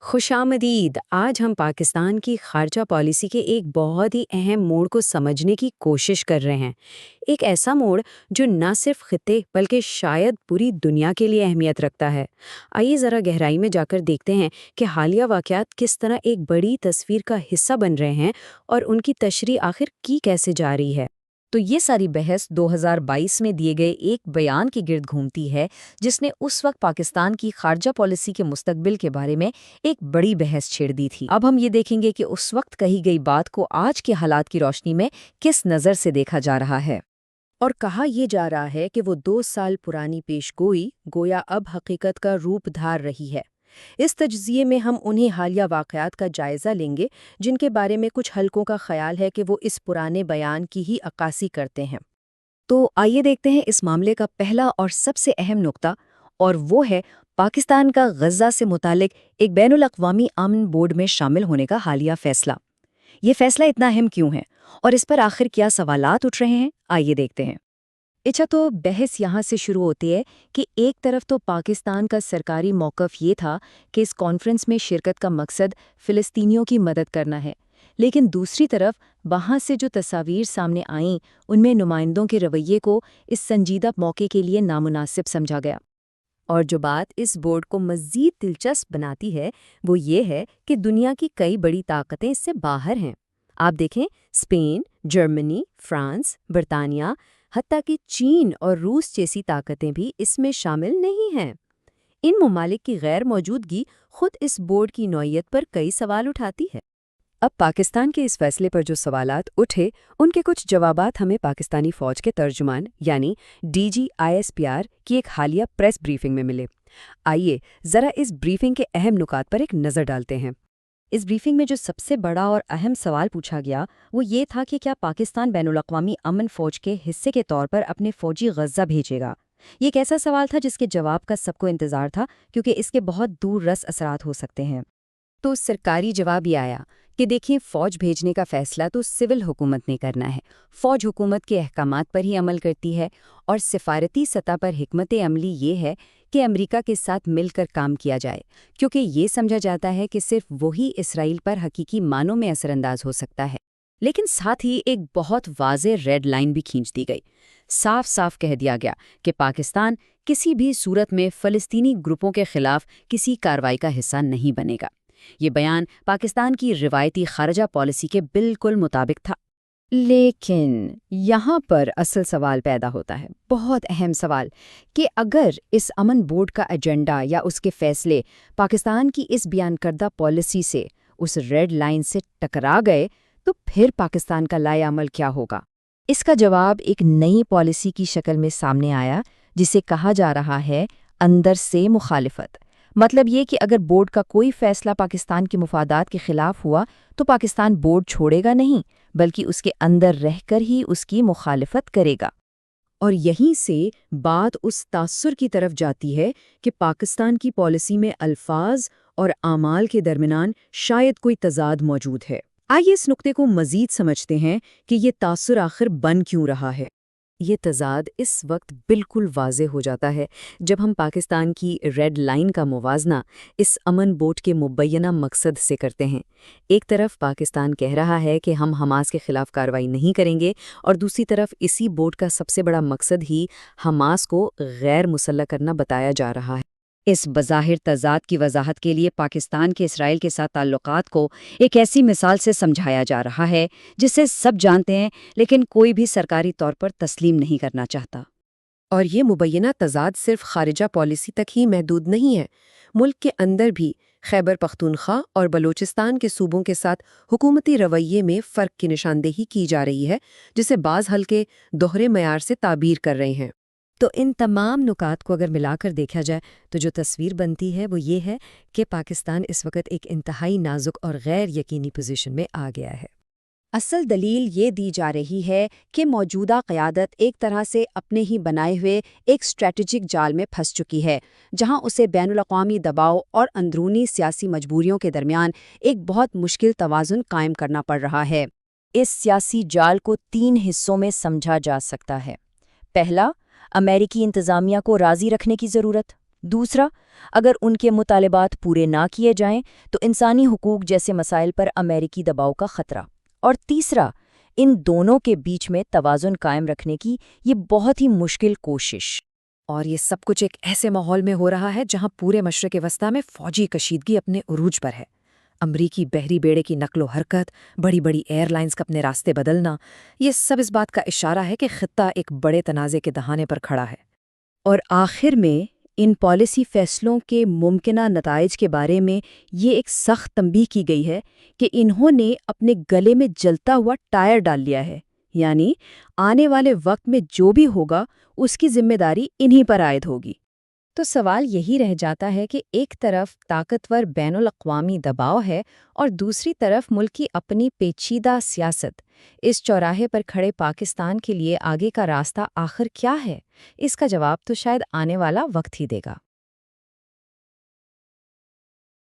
खुशामदीद। आज हम पाकिस्तान की खारजा पॉलिसी के एक बहुत ही अहम मोड़ को समझने की कोशिश कर रहे हैं। एक ऐसा मोड़ जो न सिर्फ खित्ते बल्कि शायद पूरी दुनिया के लिए अहमियत रखता है। आइए ज़रा गहराई में जाकर देखते हैं कि हालिया वाक़यात किस तरह एक बड़ी तस्वीर का हिस्सा बन रहे हैं और उनकी तशरीह आखिर की कैसे जा रही है। तो ये सारी बहस 2022 में दिए गए एक बयान के गिर्द घूमती है, जिसने उस वक्त पाकिस्तान की खारजा पॉलिसी के मुस्तकबिल के बारे में एक बड़ी बहस छेड़ दी थी। अब हम ये देखेंगे कि उस वक्त कही गई बात को आज के हालात की रोशनी में किस नज़र से देखा जा रहा है। और कहा यह जा रहा है कि वो 2 साल पुरानी पेशगोई गोया अब हकीकत का रूप धार रही है। इस तज्ज़िये में हम उन्हीं हालिया वाक़यात का जायज़ा लेंगे जिनके बारे में कुछ हलकों का ख्याल है कि वो इस पुराने बयान की ही अक्कासी करते हैं। तो आइए देखते हैं इस मामले का पहला और सबसे अहम नुक्ता, और वो है पाकिस्तान का गज़ा से मुतालिक एक बैनुल अक़वामी अमन बोर्ड में शामिल होने का हालिया फैसला। ये फैसला इतना अहम क्यों है और इस पर आखिर क्या सवालात उठ रहे हैं, आइए देखते हैं। अच्छा, तो बहस यहाँ से शुरू होती है कि एक तरफ तो पाकिस्तान का सरकारी मौक़िफ़ ये था कि इस कॉन्फ्रेंस में शिरकत का मकसद फ़िलिस्तीनियों की मदद करना है, लेकिन दूसरी तरफ वहाँ से जो तस्वीर सामने आईं उनमें नुमाइंदों के रवैये को इस संजीदा मौके के लिए नामुनासिब समझा गया। और जो बात इस बोर्ड को मज़ीद दिलचस्प बनाती है वो ये है कि दुनिया की कई बड़ी ताकतें इससे बाहर हैं। आप देखें, स्पेन, जर्मनी, फ्रांस, बरतानिया, हत्ता कि चीन और रूस जैसी ताकतें भी इसमें शामिल नहीं हैं। इन ममालिक की गैर मौजूदगी खुद इस बोर्ड की नौइयत पर कई सवाल उठाती है। अब पाकिस्तान के इस फैसले पर जो सवालात उठे उनके कुछ जवाबात हमें पाकिस्तानी फ़ौज के तर्जुमान यानी DGISPR की एक हालिया प्रेस ब्रीफिंग में मिले। आइए ज़रा इस ब्रीफिंग के अहम नुकात पर एक नज़र डालते हैं। इस ब्रीफिंग में जो सबसे बड़ा और अहम सवाल पूछा गया वो ये था कि क्या पाकिस्तान बैनुल-अक़वामी अमन फ़ौज के हिस्से के तौर पर अपने फ़ौजी गज़ा भेजेगा। ये एक ऐसा सवाल था जिसके जवाब का सबको इंतज़ार था, क्योंकि इसके बहुत दूर रस असरात हो सकते हैं। तो सरकारी जवाब ये आया कि देखिए, फ़ौज भेजने का फ़ैसला तो सिविल हुकूमत ने करना है। फ़ौज हुकूमत के अहकामात पर ही अमल करती है और सिफारती सतह पर हिकमत अमली ये है कि अमेरिका के साथ मिलकर काम किया जाए, क्योंकि ये समझा जाता है कि सिर्फ वही इसराइल पर हकीकी मानों में असरअंदाज हो सकता है। लेकिन साथ ही एक बहुत वाज़े रेड लाइन भी खींच दी गई। साफ साफ कह दिया गया कि पाकिस्तान किसी भी सूरत में फ़लस्तीनी ग्रुपों के खिलाफ किसी कार्रवाई का हिस्सा नहीं बनेगा। ये बयान पाकिस्तान की रिवायती खारजा पॉलिसी के बिल्कुल मुताबिक था। लेकिन यहाँ पर असल सवाल पैदा होता है, बहुत अहम सवाल, कि अगर इस अमन बोर्ड का एजेंडा या उसके फैसले पाकिस्तान की इस बयान करदा पॉलिसी से, उस रेड लाइन से टकरा गए, तो फिर पाकिस्तान का लाएअमल क्या होगा। इसका जवाब एक नई पॉलिसी की शक्ल में सामने आया, जिसे कहा जा रहा है अंदर से मुखालिफत। मतलब ये कि अगर बोर्ड का कोई फैसला पाकिस्तान के मुफादात के खिलाफ हुआ तो पाकिस्तान बोर्ड छोड़ेगा नहीं, बल्कि उसके अंदर रहकर ही उसकी मुखालिफत करेगा। और यहीं से बात उस तासुर की तरफ जाती है कि पाकिस्तान की पॉलिसी में अल्फाज और आमाल के दरमियान शायद कोई तजाद मौजूद है। आइए इस नुक्ते को मज़ीद समझते हैं कि ये तासुर आखिर बन क्यों रहा है। ये तजाद इस वक्त बिल्कुल वाज़े हो जाता है जब हम पाकिस्तान की रेड लाइन का मुवाजना इस अमन बोर्ड के मुबैना मकसद से करते हैं। एक तरफ पाकिस्तान कह रहा है कि हम हमास के खिलाफ कार्रवाई नहीं करेंगे, और दूसरी तरफ इसी बोर्ड का सबसे बड़ा मकसद ही हमास को गैर मुसल्लह करना बताया जा रहा है। इस बज़ाहिर तज़ाद की वजाहत के लिए पाकिस्तान के इसराइल के साथ ताल्लुकात को एक ऐसी मिसाल से समझाया जा रहा है जिसे सब जानते हैं, लेकिन कोई भी सरकारी तौर पर तस्लीम नहीं करना चाहता। और ये मुबैना तजाद सिर्फ खारिजा पॉलिसी तक ही महदूद नहीं है। मुल्क के अंदर भी खैबर पख्तूनख्वा और बलूचिस्तान के सूबों के साथ हुकूमती रवैये में फ़र्क की निशानदेही की जा रही है, जिसे बाज़ हल्के दोहरे मयार से ताबीर कर रहे हैं। तो इन तमाम नुकात को अगर मिलाकर देखा जाए तो जो तस्वीर बनती है वो ये है कि पाकिस्तान इस वक्त एक इंतहाई नाजुक और गैर यकीनी पोजीशन में आ गया है। असल दलील ये दी जा रही है कि मौजूदा क़यादत एक तरह से अपने ही बनाए हुए एक स्ट्रेटजिक जाल में फंस चुकी है, जहां उसे बैनुल-अक़वामी दबाव और अंदरूनी सियासी मजबूरियों के दरमियान एक बहुत मुश्किल तवाज़ुन कायम करना पड़ रहा है। इस सियासी जाल को 3 हिस्सों में समझा जा सकता है। पहला, अमेरिकी इंतज़ामिया को राज़ी रखने की ज़रूरत। دوسرا، اگر ان کے مطالبات پورے نہ کیے جائیں تو انسانی حقوق جیسے مسائل پر امریکی دباؤ کا خطرہ۔ اور تیسرا، ان دونوں کے بیچ میں توازن قائم رکھنے کی یہ بہت ہی مشکل کوشش۔ اور یہ سب کچھ ایک ایسے ماحول میں ہو رہا ہے جہاں پورے مشرق وسطیٰ میں فوجی کشیدگی اپنے عروج پر ہے۔ امریکی بحری بیڑے کی نقل و حرکت، بڑی بڑی ایئر لائنز کا اپنے راستے بدلنا، یہ سب اس بات کا اشارہ ہے کہ خطہ ایک بڑے تنازع کے دہانے پر کھڑا ہے۔ اور آخر میں ان پالیسی فیصلوں کے ممکنہ نتائج کے بارے میں یہ ایک سخت تنبیہ کی گئی ہے کہ انہوں نے اپنے گلے میں جلتا ہوا ٹائر ڈال لیا ہے، یعنی آنے والے وقت میں جو بھی ہوگا اس کی ذمہ داری انہی پر عائد ہوگی۔ تو سوال یہی رہ جاتا ہے کہ ایک طرف طاقتور بین الاقوامی دباؤ ہے اور دوسری طرف ملک کی اپنی پیچیدہ سیاست۔ اس چوراہے پر کھڑے پاکستان کے لیے آگے کا راستہ آخر کیا ہے؟ اس کا جواب تو شاید آنے والا وقت ہی دے گا۔